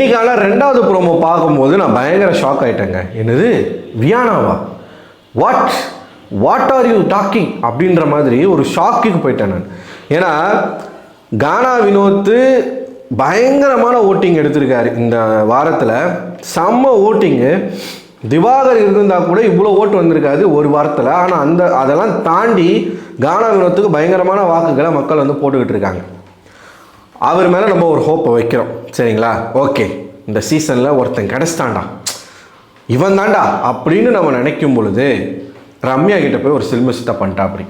இன்னைக்கான ரெண்டாவது ப்ரோமோ பார்க்கும்போது நான் பயங்கர ஷாக் ஆகிட்டேங்க. என்னது வியானாவா? வாட் ஆர் யூ டாக்கிங் அப்படின்ற மாதிரி ஒரு ஷாக்குக்கு போயிட்டேன் நான். ஏன்னா கானா வினோத் பயங்கரமான ஓட்டிங் எடுத்திருக்காரு இந்த வாரத்தில். செம்ம ஓட்டிங்கு. திவாகர் இருந்தால் கூட இவ்வளோ ஓட்டு வந்திருக்காது ஒரு வாரத்தில். ஆனால் அதெல்லாம் தாண்டி கானா வினோத்துக்கு பயங்கரமான வாக்குகளை மக்கள் வந்து போட்டுக்கிட்டு இருக்காங்க. அவர் மேலே நம்ம ஒரு ஹோப்பை வைக்கிறோம், சரிங்களா? ஓகே, இந்த சீசனில் ஒருத்தன் கிடச்சிட்டான்டா, இவன் தாண்டா அப்படின்னு நம்ம நினைக்கும் பொழுது ரம்யா கிட்ட போய் ஒரு சில்மிஸ்ட்டை பண்ணிட்டா. அப்படி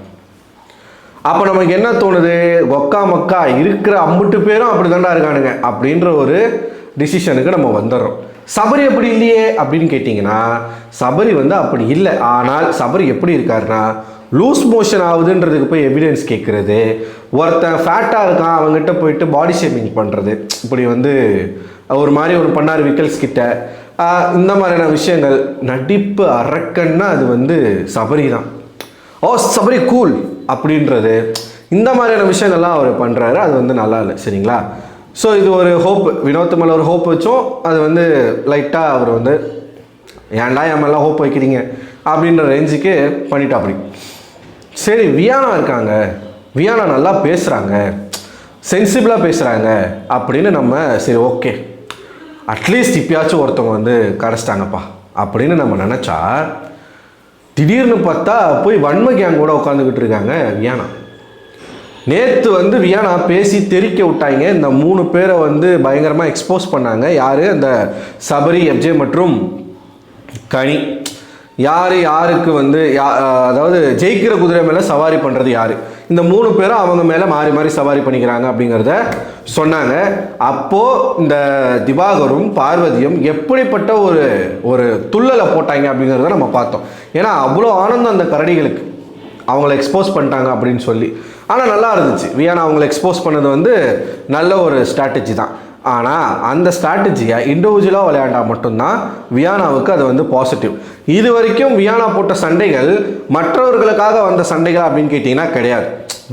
அப்போ நமக்கு என்ன தோணுது? கொக்கா மக்கா இருக்கிற அம்புட்டு பேரும் அப்படி தாண்டா இருக்கானுங்க அப்படின்ற ஒரு டிசிஷனுக்கு நம்ம வந்துடுறோம். சபரி அப்படி இல்லையே அப்படின்னு கேட்டிங்கன்னா, சபரி வந்து அப்படி இல்லை. ஆனால் சபரி எப்படி இருக்காருன்னா, லூஸ் மோஷன் ஆகுதுன்றதுக்கு போய் எவிடன்ஸ் கேட்குறது, ஒருத்தன் ஃபேட்டாக இருக்கான் அவங்ககிட்ட போயிட்டு பாடி ஷேமிங் பண்ணுறது, இப்படி வந்து ஒரு மாதிரி ஒரு பண்ணார் விக்கல்ஸ் கிட்ட, இந்த மாதிரியான விஷயங்கள். நடிப்பு அரக்கன்னா அது வந்து சபரி தான். ஓ சபரி கூல் அப்படின்றது, இந்த மாதிரியான விஷயங்கள்லாம் அவர் பண்ணுறாரு. அது வந்து நல்லா இல்லை, சரிங்களா? ஸோ இது ஒரு ஹோப், வினோத் மேலே ஒரு ஹோப் வச்சோம். அது வந்து லைட்டாக அவர் வந்து ஏன்டா என் மேலாம் ஹோப் வைக்கிறீங்க அப்படின்ற ரேஞ்சுக்கு பண்ணிட்டா. அப்படி சரி, வியானா இருக்காங்க, வியானா நல்லா பேசுகிறாங்க, சென்சிபிளாக பேசுகிறாங்க அப்படின்னு நம்ம சரி ஓகே அட்லீஸ்ட் இப்பயாச்சும் ஒருத்தவங்க வந்து கரைச்சிட்டாங்கப்பா அப்படின்னு நம்ம நினச்சா, திடீர்னு பார்த்தா போய் வன்ம கேங் கூட உட்காந்துக்கிட்டு இருக்காங்க வியானா. நேற்று வந்து வியானா பேசி தெறிக்க விட்டாங்க. இந்த 3 பேரை வந்து பயங்கரமாக எக்ஸ்போஸ் பண்ணாங்க. யார்? அந்த சபரி, எஃப்ஜே மற்றும் கனி. யாருக்கு வந்து அதாவது ஜெயிக்கிற குதிரை மேலே சவாரி பண்ணுறது யார்? இந்த 3 பேரும் அவங்க மேலே மாறி மாறி சவாரி பண்ணிக்கிறாங்க அப்படிங்கிறத சொன்னாங்க. அப்போது இந்த திவாகரும் பார்வதியும் எப்படிப்பட்ட ஒரு துள்ளலை போட்டாங்க அப்படிங்கிறத நம்ம பார்த்தோம். ஏன்னா அவ்வளோ ஆனந்தம் அந்த கரடிகளுக்கு, அவங்கள எக்ஸ்போஸ் பண்ணிட்டாங்க அப்படின்னு சொல்லி. ஆனால் நல்லா இருந்துச்சு. வியானா அவங்கள எக்ஸ்போஸ் பண்ணது வந்து நல்ல ஒரு ஸ்ட்ராட்டஜி தான். ஆனால் அந்த ஸ்ட்ராட்டஜியை இண்டிவிஜுவலாக விளையாண்டா மட்டும்தான் வியானாவுக்கு அது வந்து பாசிட்டிவ். இது வரைக்கும் வியானா போட்ட சண்டைகள் மற்றவர்களுக்காக வந்த சண்டைகள் அப்படின்னு கேட்டிங்கன்னா கிடையாது.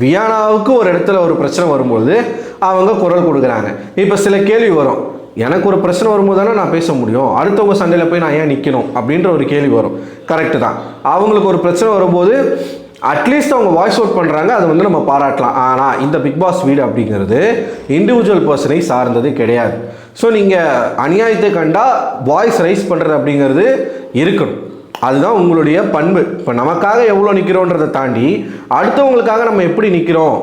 வியானாவுக்கு ஒரு இடத்துல ஒரு பிரச்சனை வரும்போது அவங்க குரல் கொடுக்குறாங்க. இப்போ சில கேள்வி வரும், எனக்கு ஒரு பிரச்சனை வரும்போது தானே நான் பேச முடியும், அடுத்தவங்க சண்டையில் போய் நான் ஏன் நிற்கணும் அப்படின்ற ஒரு கேள்வி வரும். கரெக்டு தான். அவங்களுக்கு ஒரு பிரச்சனை வரும்போது அட்லீஸ்ட் அவங்க வாய்ஸ் அவுட் பண்ணுறாங்க, அது வந்து நம்ம பாராட்டலாம். ஆனால் இந்த பிக் பாஸ் வீடு அப்படிங்கிறது இண்டிவிஜுவல் பர்சனை சார்ந்தது கிடையாது. ஸோ நீங்கள் அநியாயத்தை கண்டால் வாய்ஸ் ரைஸ் பண்ணுறது அப்படிங்கிறது இருக்கணும். அதுதான் உங்களுடைய பண்பு. இப்போ நமக்காக எவ்வளோ நிற்கிறோன்றதை தாண்டி அடுத்தவங்களுக்காக நம்ம எப்படி நிற்கிறோம்,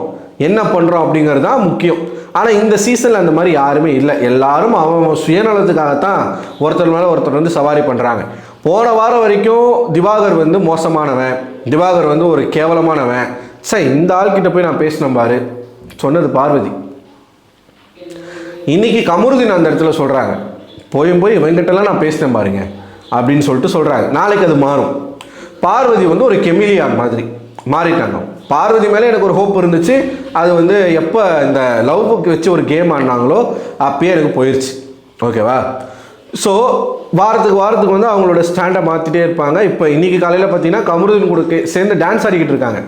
என்ன பண்ணுறோம் அப்படிங்கிறது தான் முக்கியம். ஆனால் இந்த சீசனில் அந்த மாதிரி யாருமே இல்லை. எல்லாரும் அவன் சுயநலத்துக்காகத்தான் ஒருத்தர் மேலே ஒருத்தர் வந்து சவாரி பண்ணுறாங்க. போன வாரம் வரைக்கும் திவாகர் வந்து மோசமானவன், திவாகர் வந்து ஒரு கேவலமானவன். சார் இந்த ஆள்கிட்ட போய் நான் பேசினேன் பாரு, சொன்னது பார்வதி. இன்னைக்கு கமருதீன் அந்த இடத்துல சொல்கிறாங்க, போய் இவங்கிட்டலாம் நான் பேசினேன் பாருங்க அப்படின்னு சொல்லிட்டு சொல்கிறாங்க. நாளைக்கு அது மாறும். பார்வதி வந்து ஒரு கெமிலியான் மாதிரி மாறிட்டாங்க. பார்வதி மேலே எனக்கு ஒரு ஹோப் இருந்துச்சு. அது வந்து எப்போ இந்த லவ் புக் வச்சு ஒரு கேம் ஆடினாங்களோ அப்பயே எனக்கு போயிடுச்சு. ஓகேவா? ஸோ வாரத்துக்கு வந்து அவங்களோட ஸ்டாண்டை மாற்றிட்டே இருப்பாங்க. இப்போ இன்றைக்கி காலையில் பார்த்தீங்கன்னா கமருதீன் கூட சேர்ந்து டான்ஸ் ஆடிக்கிட்டு இருக்காங்க.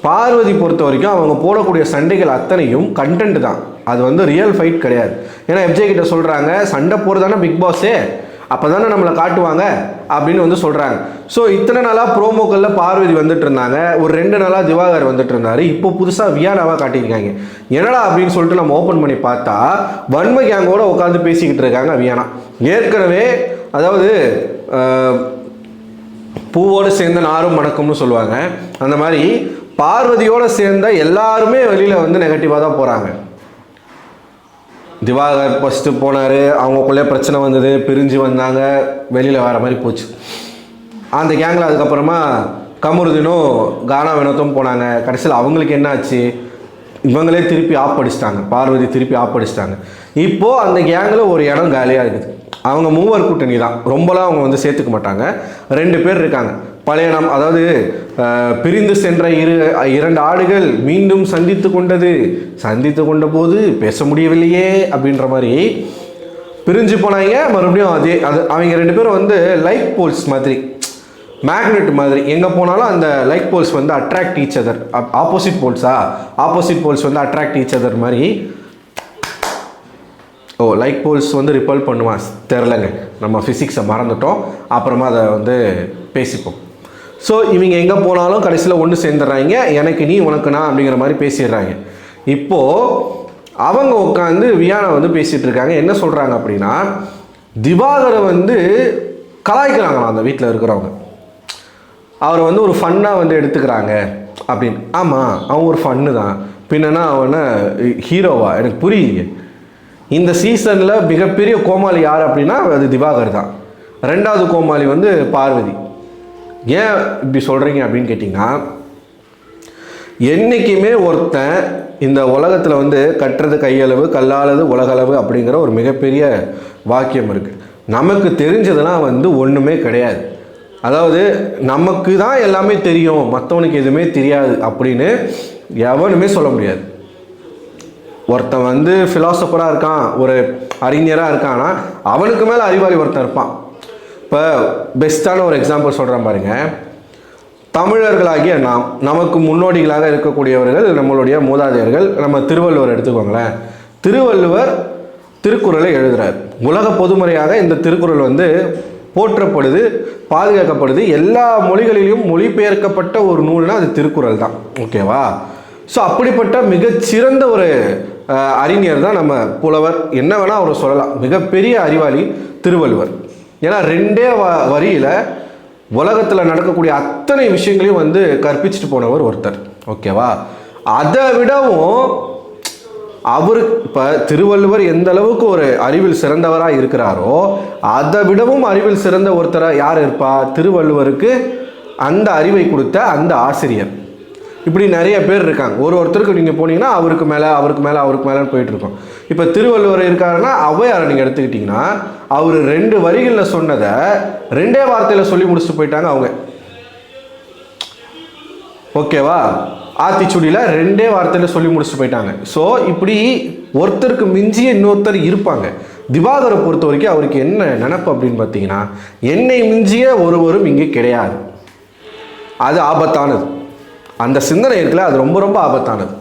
பார்வதி பொறுத்த வரைக்கும் அவங்க போடக்கூடிய சண்டைகள் அத்தனையும் கண்டென்ட் தான், அது வந்து ரியல் ஃபைட் கிடையாது. ஏன்னா எஃப்ஜே கிட்ட சொல்கிறாங்க, சண்டை போகிறதானே பிக் பாஸே, அப்போ தானே நம்மளை காட்டுவாங்க அப்படின்னு வந்து சொல்கிறாங்க. ஸோ இத்தனை நாளாக ப்ரோமோக்களில் பார்வதி வந்துட்டு இருந்தாங்க, ஒரு 2 நாளாக திவாகர் வந்துட்டு இருந்தார். இப்போ புதுசாக வியானாவாக காட்டியிருக்காங்க. என்னடா அப்படின்னு சொல்லிட்டு நம்ம ஓப்பன் பண்ணி பார்த்தா வன்ம கேங்கோட உட்காந்து பேசிக்கிட்டு இருக்காங்க வியானா. ஏற்கனவே அதாவது பூவோடு சேர்ந்த நாரும் மணக்கும்னு சொல்லுவாங்க, அந்த மாதிரி பார்வதியோடு சேர்ந்த எல்லாருமே வெளியில் வந்து நெகட்டிவாக தான் போகிறாங்க. திவாகர் ஃபஸ்ட்டு போனார், அவங்களுக்குள்ளே பிரச்சனை வந்தது, பிரிஞ்சு வந்தாங்க, வெளியில் வர மாதிரி போச்சு அந்த கேங்கில். அதுக்கப்புறமா கமருதீனும் கானா வினோத்தும் போனாங்க. கடைசியில் அவங்களுக்கு என்ன ஆச்சு, இவங்களே திருப்பி ஆப் அடிச்சிட்டாங்க, பார்வதி திருப்பி ஆப் அடிச்சிட்டாங்க. இப்போது அந்த கேங்கில் ஒரு இடம் காலியாக இருக்குது. அவங்க மூவர் கூட்டணி தான், ரொம்பலாம் அவங்க வந்து சேர்த்துக்க மாட்டாங்க. 2 பேர் இருக்காங்க பழைய அதாவது பிரிந்து சென்ற 2 ஆடுகள் மீண்டும் சந்தித்து கொண்ட போது பேச முடியவில்லையே அப்படின்ற மாதிரி பிரிஞ்சு போனாங்க. மறுபடியும் அது அவங்க 2 பேரும் வந்து லைக் போல்ஸ் மாதிரி, மேக்னெட் மாதிரி, எங்கே போனாலும் அந்த லைக் போல்ஸ் வந்து attract each other. Opposite poles வந்து அட்ராக்ட் ஈச் அதர் மாதிரி லைக் போல்ஸ் வந்து ரிப்பல் பண்ணுவான் தெரிலங்க, நம்ம ஃபிசிக்ஸை மறந்துட்டோம், அப்புறமா அதை வந்து பேசிப்போம். ஸோ இவங்க எங்கே போனாலும் கடைசியில் ஒன்று சேர்ந்துடுறாங்க, எனக்கு நீ உனக்கு நான் அப்படிங்கிற மாதிரி பேசிடுறாங்க. இப்போது அவங்க உட்காந்து வியானா வந்து பேசிகிட்டு இருக்காங்க. என்ன சொல்கிறாங்க அப்படின்னா, திவாகரை வந்து கலாய்க்கிறாங்களாம் அந்த வீட்டில் இருக்கிறவங்க. அவரை வந்து ஒரு ஃபன்னாக வந்து எடுத்துக்கிறாங்க அப்படின்னு. ஆமாம், அவன் ஒரு ஃபன்னு தான், பின்னா அவனை ஹீரோவா எனக்கு புரியுது. இந்த சீசனில் மிகப்பெரிய கோமாளி யார் அப்படின்னா அது திவாகர் தான். ரெண்டாவது கோமாளி வந்து பார்வதி. ஏன் இப்படி சொல்கிறீங்க அப்படின்னு கேட்டிங்கன்னா, என்றைக்குமே ஒருத்தன் இந்த உலகத்தில் வந்து கட்டுறது கையளவு கல்லாளது உலகளவு அப்படிங்கிற ஒரு மிகப்பெரிய வாக்கியம் இருக்குது. நமக்கு தெரிஞ்சதெல்லாம் வந்து ஒன்றுமே கிடையாது. அதாவது நமக்கு தான் எல்லாமே தெரியும், மற்றவனுக்கு எதுவுமே தெரியாது அப்படின்னு எவனுமே சொல்ல முடியாது. ஒருத்தன் வந்து ஃபிலாசபராக இருக்கான், ஒரு அறிஞராக இருக்கான்னா அவனுக்கு மேலே அறிவாளி ஒருத்தன் இருப்பான். இப்போ பெஸ்ட்டான ஒரு எக்ஸாம்பிள் சொல்கிறேன் பாருங்க. தமிழர்களாகிய நமக்கு முன்னோடிகளாக இருக்கக்கூடியவர்கள் நம்மளுடைய மூதாதையர்கள். நம்ம திருவள்ளுவர் எடுத்துக்கோங்களேன். திருவள்ளுவர் திருக்குறளை எழுதுகிறார். உலக பொதுமுறையாக இந்த திருக்குறள் வந்து போற்றப்படுது, பாதுகாக்கப்படுது. எல்லா மொழிகளிலும் மொழிபெயர்க்கப்பட்ட ஒரு நூல்னால் அது திருக்குறள் தான். ஓகேவா? ஸோ அப்படிப்பட்ட மிகச்சிறந்த ஒரு அறிஞர் தான் நம்ம புலவர். என்ன வேணால் அவரை சொல்லலாம், மிகப்பெரிய அறிவாளி திருவள்ளுவர். ஏன்னா ரெண்டே வரியில் உலகத்தில் நடக்கக்கூடிய அத்தனை விஷயங்களையும் வந்து கற்பிச்சுட்டு போனவர் ஒருத்தர். ஓகேவா? அதை விடவும் அவர் இப்போ திருவள்ளுவர் எந்த அளவுக்கு ஒரு அறிவில் சிறந்தவராக இருக்கிறாரோ அதை விடவும் அறிவில் சிறந்த ஒருத்தராக யார் இருப்பா? திருவள்ளுவருக்கு அந்த அறிவை கொடுத்த அந்த ஆசிரியர். இப்படி நிறைய பேர் இருக்காங்க. ஒருத்தருக்கு நீங்கள் போனீங்கன்னா அவருக்கு மேலே அவருக்கு மேலே அவருக்கு மேலேன்னு போயிட்டுருக்கோம். இப்போ திருவள்ளுவர் இருக்காருன்னா ஔவையாரை நீங்கள் எடுத்துக்கிட்டிங்கன்னா அவர் 2 வரிகளில் சொன்னதை 2 வார்த்தையில் சொல்லி முடிச்சுட்டு போயிட்டாங்க அவங்க. ஓகேவா? ஆத்திச்சுடியில் 2 வார்த்தையில் சொல்லி முடிச்சுட்டு போயிட்டாங்க. ஸோ இப்படி ஒருத்தருக்கு மிஞ்சிய இன்னொருத்தர் இருப்பாங்க. திவாகரை பொறுத்த வரைக்கும் அவருக்கு என்ன நினப்பு அப்படின்னு பார்த்தீங்கன்னா, என்னை மிஞ்சிய ஒருவரும் இங்கே கிடையாது. அது ஆபத்தானது. அந்த சிந்தனை இருக்குல்ல, அது ரொம்ப ரொம்ப ஆபத்தானது.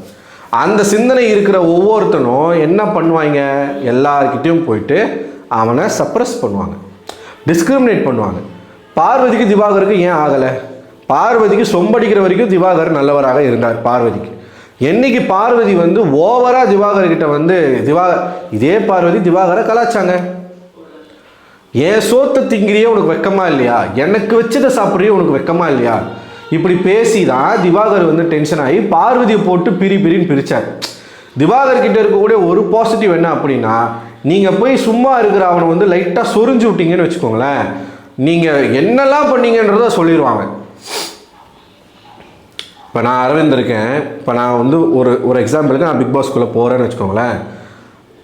அந்த சிந்தனை இருக்கிற ஒவ்வொருத்தனும் என்ன பண்ணுவாங்க, எல்லார்கிட்டையும் போயிட்டு அவனை சப்ரஸ் பண்ணுவாங்க, டிஸ்கிரிமினேட் பண்ணுவாங்க. பார்வதிக்கு திவாகருக்கு ஏன் ஆகலை? பார்வதிக்கு சொம்படிக்கிற வரைக்கும் திவாகர் நல்லவராக இருந்தார். பார்வதிக்கு என்னைக்கு பார்வதி வந்து ஓவராக திவாகர்கிட்ட வந்து இதே பார்வதி திவாகரை கலாச்சாங்க. ஏன் சோத்தை திங்கிறியே உனக்கு வெக்கமா இல்லையா, எனக்கு வச்சதை சாப்பிட்றியே உனக்கு வெக்கமா இல்லையா, இப்படி பேசி தான் திவாகர் வந்து டென்ஷன் ஆகி பார்வதியை போட்டு பிரின்னு பிரித்தார். திவாகர் கிட்ட இருக்கக்கூடிய ஒரு பாசிட்டிவ் என்ன அப்படின்னா, நீங்கள் போய் சும்மா இருக்கிற அவனை வந்து லைட்டாக சொரிஞ்சு விட்டீங்கன்னு வச்சுக்கோங்களேன், நீங்கள் என்னெல்லாம் பண்ணீங்கன்றத சொல்லிடுவாங்க. இப்போ நான் அரவிந்த் இருக்கேன். இப்போ நான் வந்து ஒரு எக்ஸாம்பிளுக்கு நான் பிக் பாஸ்குள்ளே போகிறேன்னு வச்சுக்கோங்களேன்.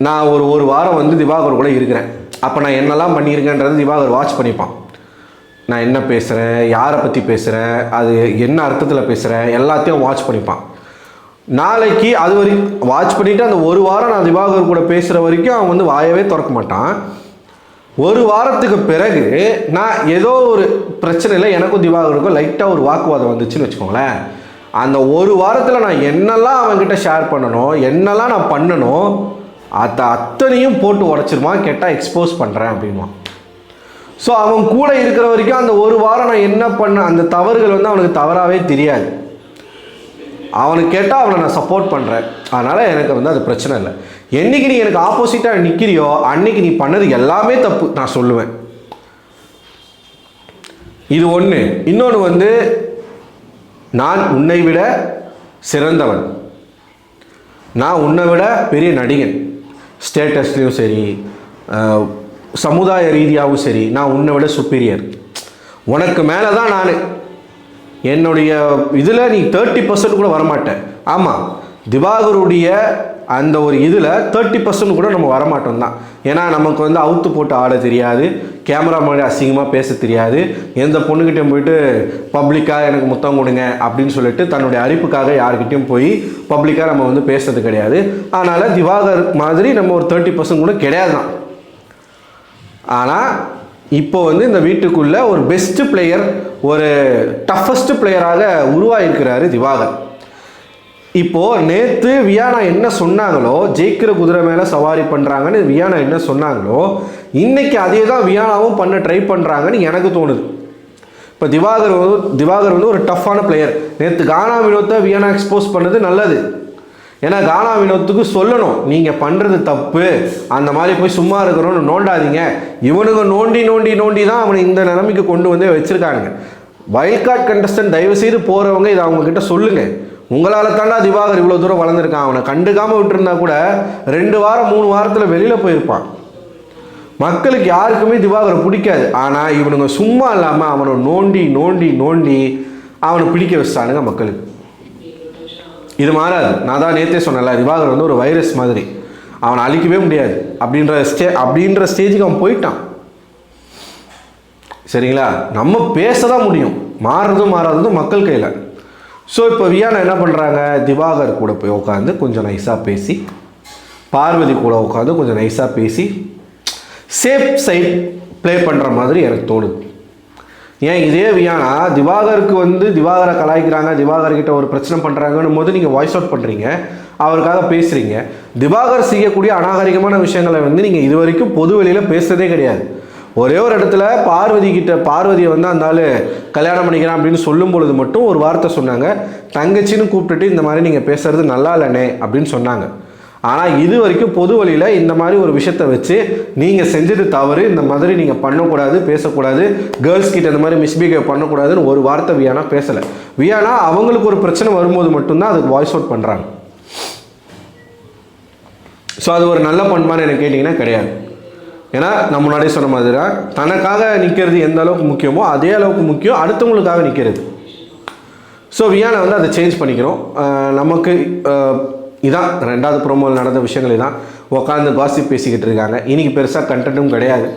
நான் ஒரு வாரம் வந்து திவாகர் கூட இருக்கிறேன். அப்போ நான் என்னெல்லாம் பண்ணியிருக்கேன்றது திவாகர் வாட்ச் பண்ணிப்பான். நான் என்ன பேசுகிறேன், யாரை பற்றி பேசுகிறேன், அது என்ன அர்த்தத்தில் பேசுகிறேன், எல்லாத்தையும் வாட்ச் பண்ணிப்பான். நாளைக்கு அது வரைக்கும் வாட்ச் பண்ணிவிட்டு அந்த ஒரு வாரம் நான் திவாகர் கூட பேசுகிற வரைக்கும் அவன் வந்து வாயவே திறக்க மாட்டான். ஒரு வாரத்துக்கு பிறகு நான் ஏதோ ஒரு பிரச்சனையில் எனக்கும் திவாகருக்கும் லைட்டாக ஒரு வாக்குவாதம் வந்துச்சுன்னு வச்சுக்கோங்களேன். அந்த ஒரு வாரத்தில் நான் என்னெல்லாம் அவன்கிட்ட ஷேர் பண்ணணும், என்னெல்லாம் நான் பண்ணணும், அத்தனையும் போட்டு உடச்சிருவான். கேட்டால் எக்ஸ்போஸ் பண்ணுறேன் அப்படின்வான். ஸோ அவன் கூட இருக்கிற வரைக்கும் அந்த ஒரு வாரம் நான் என்ன பண்ண அந்த தவறுகள் வந்து அவனுக்கு தவறாகவே தெரியாது. அவனுக்கு கேட்டால் அவனை நான் சப்போர்ட் பண்ணுறேன், அதனால் எனக்கு வந்து அது பிரச்சனை இல்லை. என்றைக்கு நீ எனக்கு ஆப்போசிட்டாக நிற்கிறியோ அன்னைக்கு நீ பண்ணது எல்லாமே தப்பு நான் சொல்லுவேன். இது ஒன்று. இன்னொன்று வந்து, நான் உன்னை விட சிறந்தவன், நான் உன்னை விட பெரிய நடிகன், ஸ்டேட்டஸ்லேயும் சரி சமுதாய ரீதியாகவும் சரி, நான் உன்னை விட சுப்பீரியர், உனக்கு மேலே தான் நான், என்னுடைய இதில் நீ 30% கூட வரமாட்டேன். ஆமாம், திவாகருடைய அந்த ஒரு இதில் 30% கூட நம்ம வரமாட்டோம் தான். ஏன்னா நமக்கு வந்து அவுத்து போட்டு ஆட தெரியாது, கேமரா முன்னாடி அசிங்கமாக பேச தெரியாது, எந்த பொண்ணுக்கிட்டே போயிட்டு பப்ளிக்காக எனக்கு முத்தம் கொடுங்க அப்படின்னு சொல்லிட்டு தன்னுடைய அரிப்புக்காக யாருக்கிட்டையும் போய் பப்ளிக்காக நம்ம வந்து பேசுறது கிடையாது. அதனால் திவாகர் மாதிரி நம்ம ஒரு 30% கூட கிடையாது தான். ஆனால் இப்போ வந்து இந்த வீட்டுக்குள்ளே ஒரு பெஸ்ட்டு பிளேயர், ஒரு டஃபஸ்ட்டு பிளேயராக உருவாகிருக்கிறாரு திவாகர். இப்போது நேற்று வியானா என்ன சொன்னாங்களோ, ஜெயிக்கிற குதிரை மேலே சவாரி பண்ணுறாங்கன்னு வியானா என்ன சொன்னாங்களோ, இன்னைக்கு அதே தான் வியானாவும் பண்ண ட்ரை பண்ணுறாங்கன்னு எனக்கு தோணுது. இப்போ திவாகர் வந்து ஒரு டஃப்பான பிளேயர். நேற்று கானா வினோத்தை வியானா எக்ஸ்போஸ் பண்ணது நல்லது. ஏன்னா கானா வினோத்துக்கு சொல்லணும், நீங்கள் பண்ணுறது தப்பு, அந்த மாதிரி போய் சும்மா இருக்கிறோன்னு நோண்டாதீங்க. இவனுங்க நோண்டி தான் அவனை இந்த நிலைமைக்கு கொண்டு வந்து வச்சுருக்காங்க. வைல்ட் கார்டு கண்டஸ்டன்ட் தயவுசெய்து போகிறவங்க இதை அவங்கக்கிட்ட சொல்லுங்கள். உங்களால் தாண்டா திவாகர் இவ்வளோ தூரம் வளர்ந்துருக்கான். அவனை கண்டுக்காமல் விட்டுருந்தா கூட 2 வாரம் 3 வாரத்தில் வெளியில் போயிருப்பான். மக்களுக்கு யாருக்குமே திவாகரை பிடிக்காது. ஆனால் இவனுங்க சும்மா இல்லாமல் அவனை நோண்டி அவனை பிடிக்க வச்சிட்டானுங்க மக்களுக்கு. இது மாறாது. நான் தான் நேற்றே சொன்னல, திவாகர் வந்து ஒரு வைரஸ் மாதிரி, அவனை அழிக்கவே முடியாது அப்படின்ற ஸ்டேஜுக்கு அவன் போயிட்டான். சரிங்களா? நம்ம பேச தான் முடியும், மாறாததும் மக்கள் கையில். ஸோ இப்போ வியானா என்ன பண்ணுறாங்க, திவாகர் கூட போய் உட்காந்து கொஞ்சம் நைஸாக பேசி, பார்வதி கூட உட்காந்து கொஞ்சம் நைஸாக பேசி சேஃப் சைட் ப்ளே பண்ணுற மாதிரி எனக்கு தோணுது. ஏன் இதே வியானா திவாகருக்கு வந்து திவாகரை கலாய்க்கிறாங்க, திவாகர்கிட்ட ஒரு பிரச்சனை பண்ணுறாங்கன்னு போது நீங்கள் வாய்ஸ் அவுட் பண்ணுறீங்க, அவருக்காக பேசுகிறீங்க. திவாகர் செய்யக்கூடிய அநாகரிகமான விஷயங்களை வந்து நீங்கள் இது வரைக்கும் பொது வெளியில் பேசுகிறதே கிடையாது. ஒரே ஒரு இடத்துல பார்வதியை வந்து அந்த ஆள் கல்யாணம் பண்ணிக்கிறான் அப்படின்னு சொல்லும் பொழுது மட்டும் ஒரு வார்த்தை சொன்னாங்க, தங்கச்சின்னு கூப்பிட்டுட்டு இந்த மாதிரி நீங்கள் பேசுகிறது நல்லா இல்லைனே அப்படின்னு சொன்னாங்க. ஆனால் இது வரைக்கும் பொது வழியில் இந்த மாதிரி ஒரு விஷயத்தை வச்சு நீங்கள் செஞ்சது தவறு, இந்த மாதிரி நீங்கள் பண்ணக்கூடாது, பேசக்கூடாது, கேர்ள்ஸ் கிட்ட இந்த மாதிரி மிஸ்பிஹேவ் பண்ணக்கூடாதுன்னு ஒரு வார்த்தை வியானா பேசலை. வியானா அவங்களுக்கு ஒரு பிரச்சனை வரும்போது மட்டும்தான் அதுக்கு வாய்ஸ் அவுட் பண்ணுறாங்க. ஸோ அது ஒரு நல்ல பண்பான்னு எனக்கு கேட்டிங்கன்னா கிடையாது. ஏன்னா நான் முன்னாடியே சொன்ன மாதிரி தான், தனக்காக நிற்கிறது எந்த அளவுக்கு முக்கியமோ அதே அளவுக்கு முக்கியம் அடுத்தவங்களுக்காக நிற்கிறது. ஸோ வியானா வந்து அதை சேஞ்ச் பண்ணிக்கிறோம். நமக்கு இதான் 2வது ப்ரோமோவில் நடந்த விஷயங்கள் தான். உட்காந்து காசிப் பேசிக்கிட்டு இருக்காங்க. இன்றைக்கி பெருசாக கண்டென்ட்டும் கிடையாது.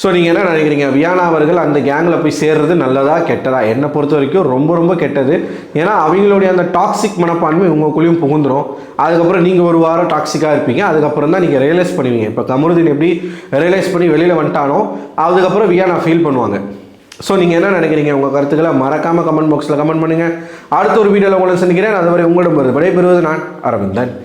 ஸோ நீங்கள் என்ன நினைக்கிறீங்க, வியானா அவர்கள் அந்த கேங்கில் போய் சேர்றது நல்லதா கெட்டதா? என்னை பொறுத்த வரைக்கும் ரொம்ப கெட்டது. ஏன்னா அவங்களுடைய அந்த டாக்ஸிக் மனப்பான்மை உங்களுக்குள்ளேயும் புகுந்துடும். அதுக்கப்புறம் நீங்கள் ஒரு வாரம் டாக்ஸிக்காக இருப்பீங்க, அதுக்கப்புறம் தான் நீங்கள் ரியலைஸ் பண்ணுவீங்க. இப்போ கமருதீன் எப்படி ரியலைஸ் பண்ணி வெளியில் வந்துட்டானோ அதுக்கப்புறம் வியானா ஃபீல் பண்ணுவாங்க. ஸோ நீங்கள் என்ன நினைக்கிறீங்க, உங்கள் கருத்துக்களை மறக்காமல் கமெண்ட் பாக்ஸில் கமெண்ட் பண்ணுங்கள். அடுத்த ஒரு வீடியோவில் உங்களை சந்திக்கிறேன். அதுவரை உங்களிடம் விடைபெறுவது நான் அரவிந்தன்.